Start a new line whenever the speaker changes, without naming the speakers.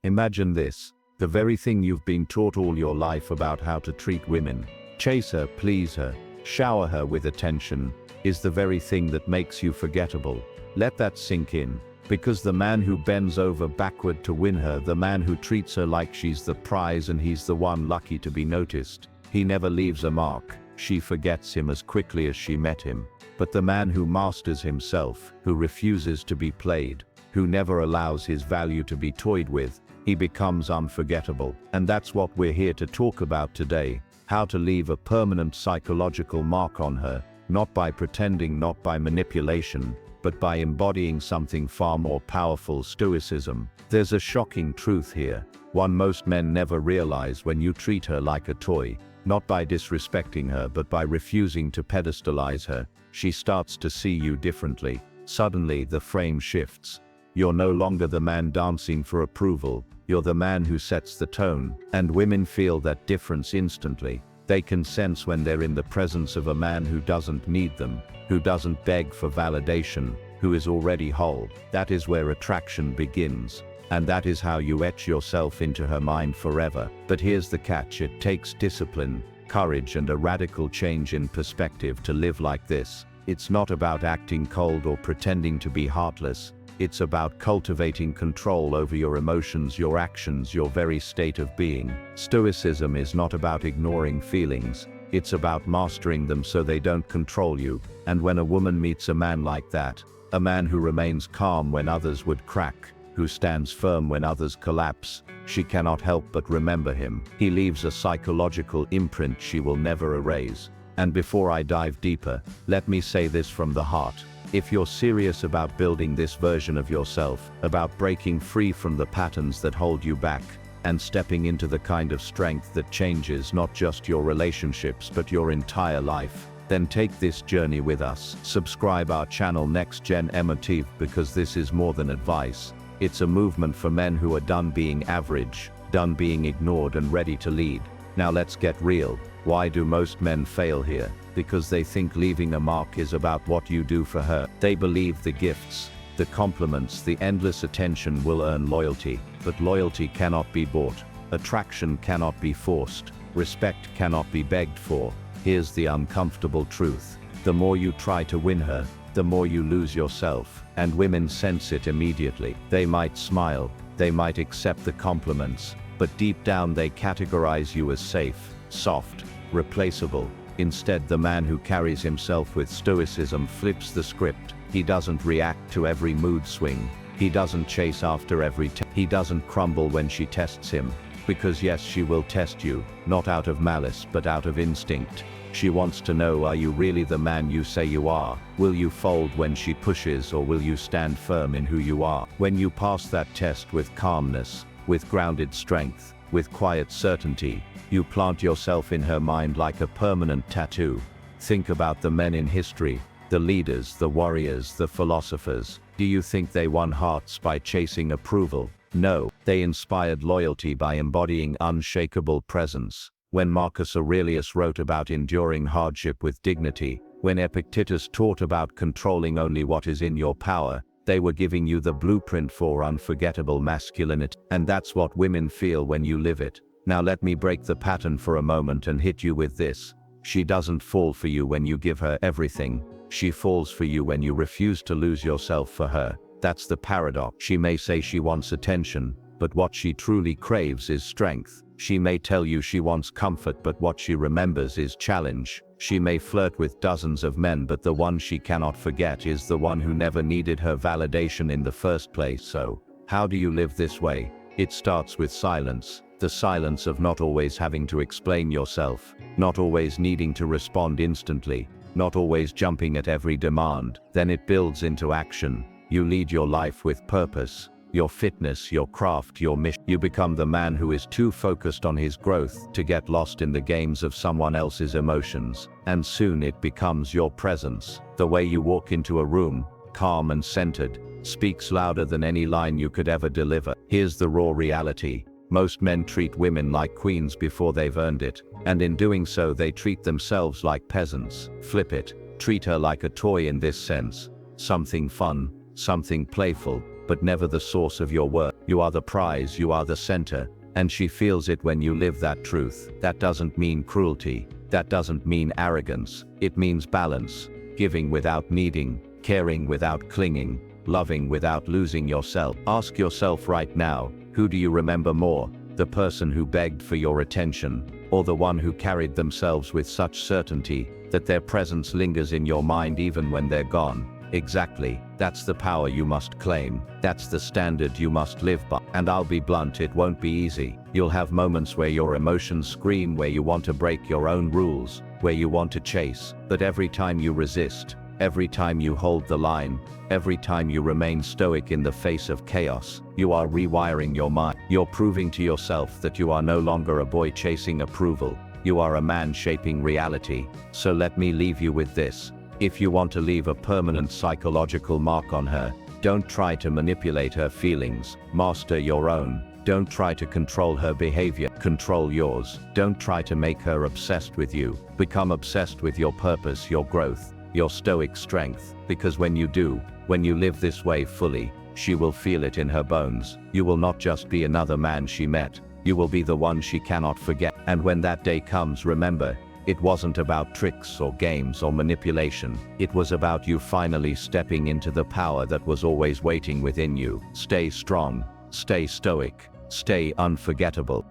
Imagine this. The very thing you've been taught all your life about how to treat women, chase her, please her, shower her with attention, is the very thing that makes you forgettable. Let that sink in. Because the man who bends over backward to win her, the man who treats her like she's the prize and he's the one lucky to be noticed, he never leaves a mark. She forgets him as quickly as she met him. But the man who masters himself, who refuses to be played, who never allows his value to be toyed with, he becomes unforgettable. And that's what we're here to talk about today. How to leave a permanent psychological mark on her, not by pretending, not by manipulation, but by embodying something far more powerful: stoicism. There's a shocking truth here, one most men never realize. When you treat her like a toy, not by disrespecting her but by refusing to pedestalize her, she starts to see you differently. Suddenly the frame shifts. You're no longer the man dancing for approval, you're the man who sets the tone. And women feel that difference instantly. They can sense when they're in the presence of a man who doesn't need them, who doesn't beg for validation, who is already whole. That is where attraction begins. And that is how you etch yourself into her mind forever. But here's the catch: it takes discipline, courage, and a radical change in perspective to live like this. It's not about acting cold or pretending to be heartless. It's about cultivating control over your emotions, your actions, your very state of being. Stoicism is not about ignoring feelings. It's about mastering them so they don't control you. And when a woman meets a man like that, a man who remains calm when others would crack, who stands firm when others collapse, she cannot help but remember him. He leaves a psychological imprint she will never erase. And before I dive deeper, let me say this from the heart. If you're serious about building this version of yourself, about breaking free from the patterns that hold you back, and stepping into the kind of strength that changes not just your relationships but your entire life, then take this journey with us. Subscribe our channel Next Gen Emotive, because this is more than advice. It's a movement for men who are done being average, done being ignored, and ready to lead. Now let's get real. Why do most men fail here? Because they think leaving a mark is about what you do for her. They believe the gifts, the compliments, the endless attention will earn loyalty. But loyalty cannot be bought. Attraction cannot be forced. Respect cannot be begged for. Here's the uncomfortable truth. The more you try to win her, the more you lose yourself. And women sense it immediately. They might smile, they might accept the compliments, but deep down they categorize you as safe, soft, replaceable. Instead, the man who carries himself with stoicism flips the script. He doesn't react to every mood swing. He doesn't chase after every he doesn't crumble when she tests him. Because yes, she will test you, not out of malice but out of instinct. She wants to know, are you really the man you say you are? Will you fold when she pushes, or will you stand firm in who you are? When you pass that test with calmness, with grounded strength, with quiet certainty, you plant yourself in her mind like a permanent tattoo. Think about the men in history, the leaders, the warriors, the philosophers. Do you think they won hearts by chasing approval? No, they inspired loyalty by embodying unshakable presence. When Marcus Aurelius wrote about enduring hardship with dignity, when Epictetus taught about controlling only what is in your power, they were giving you the blueprint for unforgettable masculinity. And that's what women feel when you live it. Now let me break the pattern for a moment and hit you with this. She doesn't fall for you when you give her everything. She falls for you when you refuse to lose yourself for her. That's the paradox. She may say she wants attention, but what she truly craves is strength. She may tell you she wants comfort, but what she remembers is challenge. She may flirt with dozens of men, but the one she cannot forget is the one who never needed her validation in the first place. So, how do you live this way? It starts with silence. The silence of not always having to explain yourself, not always needing to respond instantly, not always jumping at every demand. Then it builds into action. You lead your life with purpose. Your fitness, your craft, your mission. You become the man who is too focused on his growth to get lost in the games of someone else's emotions. And soon it becomes your presence. The way you walk into a room, calm and centered, speaks louder than any line you could ever deliver. Here's the raw reality. Most men treat women like queens before they've earned it. And in doing so, they treat themselves like peasants. Flip it. Treat her like a toy in this sense. Something fun, something playful, but never the source of your worth. You are the prize, you are the center, and she feels it when you live that truth. That doesn't mean cruelty. That doesn't mean arrogance. It means balance, giving without needing, caring without clinging, loving without losing yourself. Ask yourself right now, who do you remember more? The person who begged for your attention, or the one who carried themselves with such certainty that their presence lingers in your mind even when they're gone? Exactly. That's the power you must claim. That's the standard you must live by. And I'll be blunt, it won't be easy. You'll have moments where your emotions scream, where you want to break your own rules, where you want to chase. But every time you resist, every time you hold the line, every time you remain stoic in the face of chaos, you are rewiring your mind. You're proving to yourself that you are no longer a boy chasing approval. You are a man shaping reality. So let me leave you with this. If you want to leave a permanent psychological mark on her, don't try to manipulate her feelings. Master your own. Don't try to control her behavior. Control yours. Don't try to make her obsessed with you. Become obsessed with your purpose, your growth, your stoic strength. Because when you do, when you live this way fully, she will feel it in her bones. You will not just be another man she met. You will be the one she cannot forget. And when that day comes, remember, it wasn't about tricks or games or manipulation. It was about you finally stepping into the power that was always waiting within you. Stay strong, stay stoic, stay unforgettable.